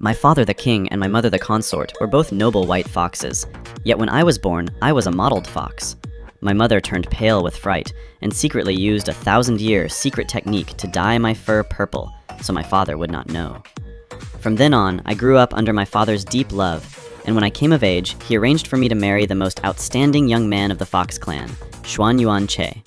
My father the king and my mother the consort were both noble white foxes, yet when I was born, I was a mottled fox. My mother turned pale with fright and secretly used a 1,000-year secret technique to dye my fur purple so my father would not know. From then on, I grew up under my father's deep love, and when I came of age, he arranged for me to marry the most outstanding young man of the Fox clan, Xuan Yuan Che.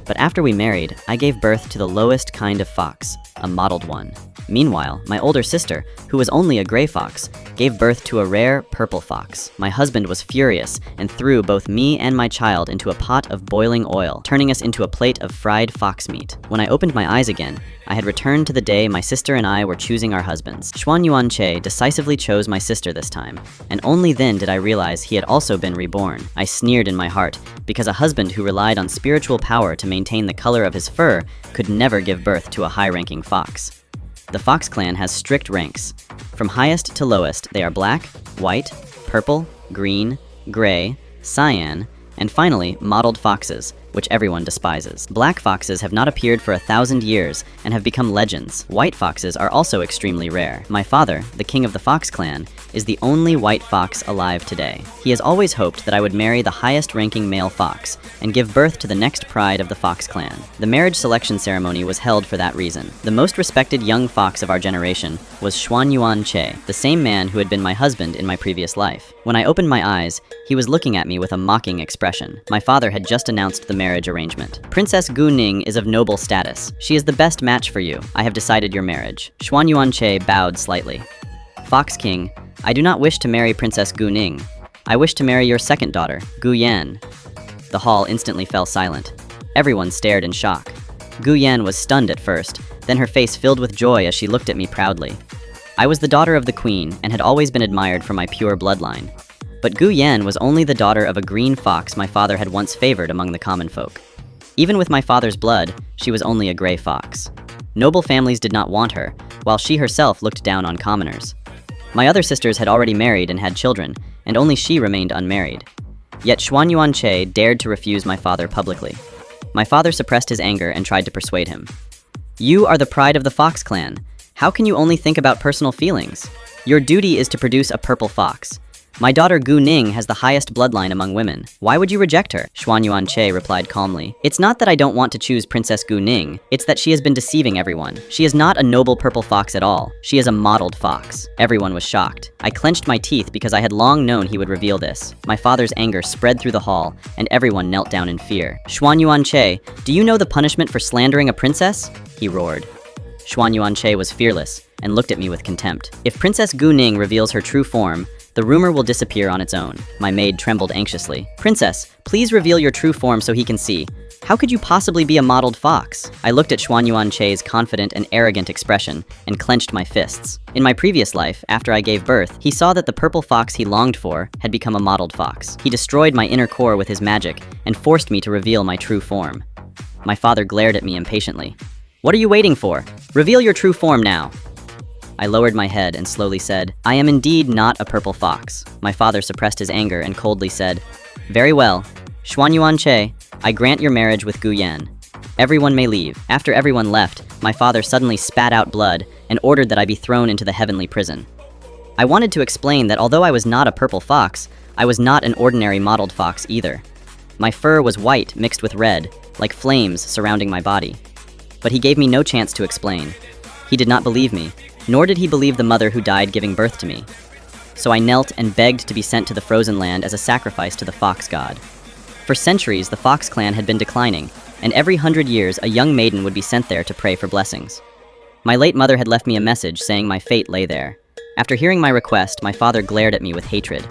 But after we married, I gave birth to the lowest kind of fox, a mottled one. Meanwhile, my older sister, who was only a gray fox, gave birth to a rare purple fox. My husband was furious and threw both me and my child into a pot of boiling oil, turning us into a plate of fried fox meat. When I opened my eyes again, I had returned to the day my sister and I were choosing our husbands. Xuan Yuan Che decisively chose my sister this time, and only then did I realize he had also been reborn. I sneered in my heart, because a husband who relied on spiritual power to maintain the color of his fur could never give birth to a high-ranking fox. The Fox clan has strict ranks. From highest to lowest, they are black, white, purple, green, gray, cyan, and finally, mottled foxes, which everyone despises. Black foxes have not appeared for 1,000 years and have become legends. White foxes are also extremely rare. My father, the king of the Fox clan, is the only white fox alive today. He has always hoped that I would marry the highest-ranking male fox and give birth to the next pride of the Fox clan. The marriage selection ceremony was held for that reason. The most respected young fox of our generation was Xuan Yuan Che, the same man who had been my husband in my previous life. When I opened my eyes, he was looking at me with a mocking expression. My father had just announced the marriage arrangement. Princess Ning is of noble status. She is the best match for you. I have decided your marriage. Xuan Yuan Che bowed slightly. Fox King, I do not wish to marry Princess Ning. I wish to marry your second daughter, Yan. The hall instantly fell silent. Everyone stared in shock. Yan was stunned at first, then her face filled with joy as she looked at me proudly. I was the daughter of the queen and had always been admired for my pure bloodline. But Yan was only the daughter of a green fox my father had once favored among the common folk. Even with my father's blood, she was only a gray fox. Noble families did not want her, while she herself looked down on commoners. My other sisters had already married and had children, and only she remained unmarried. Yet Xuan Yuan Che dared to refuse my father publicly. My father suppressed his anger and tried to persuade him. You are the pride of the Fox clan. How can you only think about personal feelings? Your duty is to produce a purple fox. My daughter Ning has the highest bloodline among women. Why would you reject her? Xuan Yuan Che replied calmly. It's not that I don't want to choose Princess Ning, it's that she has been deceiving everyone. She is not a noble purple fox at all. She is a mottled fox. Everyone was shocked. I clenched my teeth because I had long known he would reveal this. My father's anger spread through the hall, and everyone knelt down in fear. Xuan Yuan Che, do you know the punishment for slandering a princess? He roared. Xuan Yuan Che was fearless and looked at me with contempt. If Princess Ning reveals her true form, the rumor will disappear on its own. My maid trembled anxiously. Princess, please reveal your true form so he can see. How could you possibly be a mottled fox? I looked at Xuan Yuan Che's confident and arrogant expression and clenched my fists. In my previous life, after I gave birth, he saw that the purple fox he longed for had become a mottled fox. He destroyed my inner core with his magic and forced me to reveal my true form. My father glared at me impatiently. What are you waiting for? Reveal your true form now. I lowered my head and slowly said, I am indeed not a purple fox. My father suppressed his anger and coldly said, Very well. Xuan Yuan Che, I grant your marriage with Yan. Everyone may leave. After everyone left, my father suddenly spat out blood and ordered that I be thrown into the heavenly prison. I wanted to explain that although I was not a purple fox, I was not an ordinary mottled fox either. My fur was white mixed with red, like flames surrounding my body. But he gave me no chance to explain. He did not believe me, nor did he believe the mother who died giving birth to me. So I knelt and begged to be sent to the frozen land as a sacrifice to the fox god. For centuries, the Fox clan had been declining, and every 100 years, a young maiden would be sent there to pray for blessings. My late mother had left me a message saying my fate lay there. After hearing my request, my father glared at me with hatred.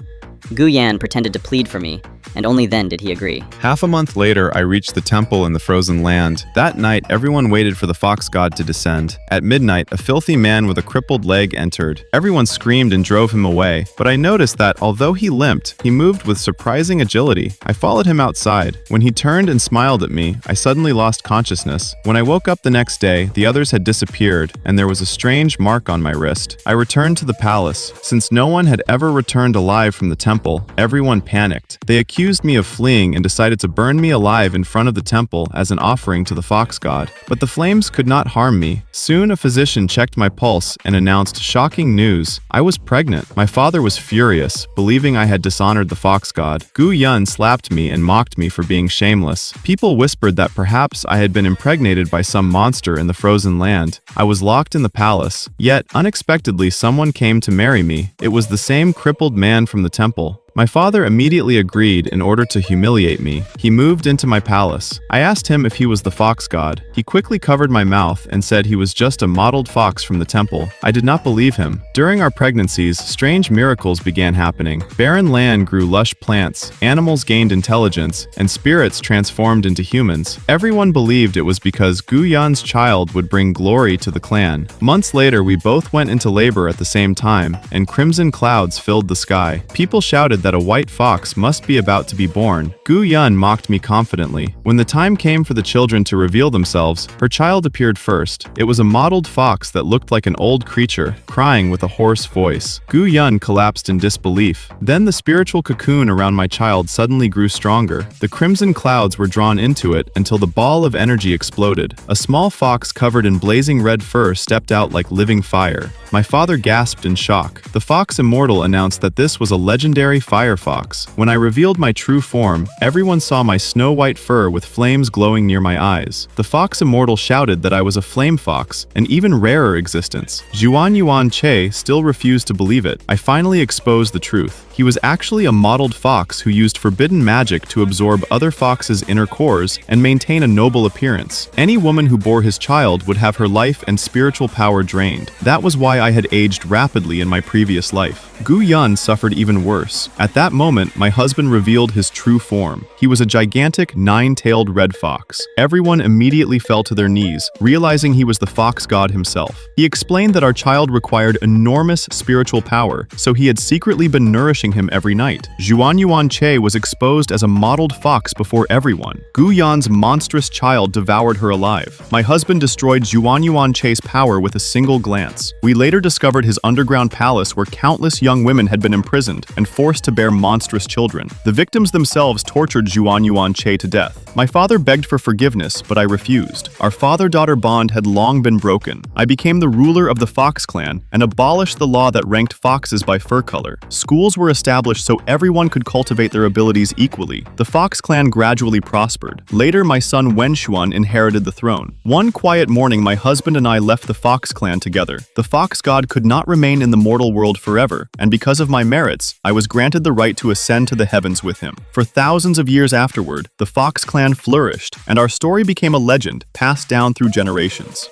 Yan pretended to plead for me, and only then did he agree. Half a month later, I reached the temple in the frozen land. That night, everyone waited for the fox god to descend. At midnight, a filthy man with a crippled leg entered. Everyone screamed and drove him away, but I noticed that although he limped, he moved with surprising agility. I followed him outside. When he turned and smiled at me, I suddenly lost consciousness. When I woke up the next day, the others had disappeared, and there was a strange mark on my wrist. I returned to the palace. Since no one had ever returned alive from the temple, everyone panicked. They accused accused me of fleeing and decided to burn me alive in front of the temple as an offering to the fox god. But the flames could not harm me. Soon a physician checked my pulse and announced shocking news. I was pregnant. My father was furious, believing I had dishonored the fox god. Gu Yun slapped me and mocked me for being shameless. People whispered that perhaps I had been impregnated by some monster in the frozen land. I was locked in the palace. Yet, unexpectedly, someone came to marry me. It was the same crippled man from the temple. My father immediately agreed in order to humiliate me. He moved into my palace. I asked him if he was the fox god. He quickly covered my mouth and said he was just a modeled fox from the temple. I did not believe him. During our pregnancies, strange miracles began happening. Barren land grew lush plants, animals gained intelligence, and spirits transformed into humans. Everyone believed it was because Gu Yan's child would bring glory to the clan. Months later, we both went into labor at the same time, and crimson clouds filled the sky. People shouted that a white fox must be about to be born. Gu Yun mocked me confidently. When the time came for the children to reveal themselves, her child appeared first. It was a modeled fox that looked like an old creature, crying with a hoarse voice. Gu Yun collapsed in disbelief. Then the spiritual cocoon around my child suddenly grew stronger. The crimson clouds were drawn into it until the ball of energy exploded. A small fox covered in blazing red fur stepped out like living fire. My father gasped in shock. The Fox Immortal announced that this was a legendary fire fox. When I revealed my true form, everyone saw my snow-white fur with flames glowing near my eyes. The Fox Immortal shouted that I was a flame fox, an even rarer existence. Xuan Yuan Che still refused to believe it. I finally exposed the truth. He was actually a modeled fox who used forbidden magic to absorb other foxes' inner cores and maintain a noble appearance. Any woman who bore his child would have her life and spiritual power drained. That was why I had aged rapidly in my previous life. Gu Yun suffered even worse. At that moment, my husband revealed his true form. He was a gigantic, nine-tailed red fox. Everyone immediately fell to their knees, realizing he was the fox god himself. He explained that our child required enormous spiritual power, so he had secretly been nourishing him every night. Xuan Yuan Che was exposed as a modeled fox before everyone. Gu Yan's monstrous child devoured her alive. My husband destroyed Xuan Yuan Che's power with a single glance. We later discovered his underground palace where countless young women had been imprisoned and forced to bear monstrous children. The victims themselves tortured Xuan Yuan Che to death. My father begged for forgiveness, but I refused. Our father-daughter bond had long been broken. I became the ruler of the Fox clan and abolished the law that ranked foxes by fur color. Schools were established so everyone could cultivate their abilities equally. The Fox clan gradually prospered. Later, my son Wen Xuan inherited the throne. One quiet morning, my husband and I left the Fox clan together. The Fox god could not remain in the mortal world forever, and because of my merits, I was granted the right to ascend to the heavens with him. For thousands of years afterward, the Fox clan flourished, and our story became a legend passed down through generations.